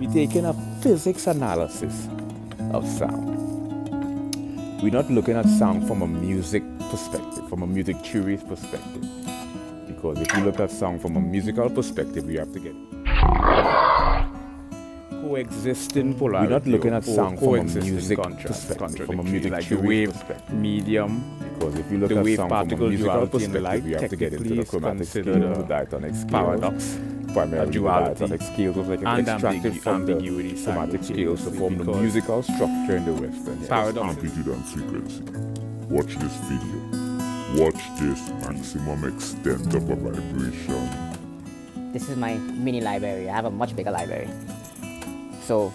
we're taking a physics analysis of sound. We're not looking at sound from a music perspective, from a music theory perspective. Because if you look at sound from a musical perspective, you have to get coexisting polarity. We're not looking at sound from a music perspective, from a music like theory perspective. Medium. Because if you look at sound from a musical perspective, you have to get into the chromatic scale, the diatonic scale, paradox, primarily the diatonic scales was like extracted from the chromatic scales to form the musical structure in the Western. Paradox. Amplitude and frequency. Watch this video. Watch this maximum extent of a vibration. This is my mini library. I have a much bigger library. So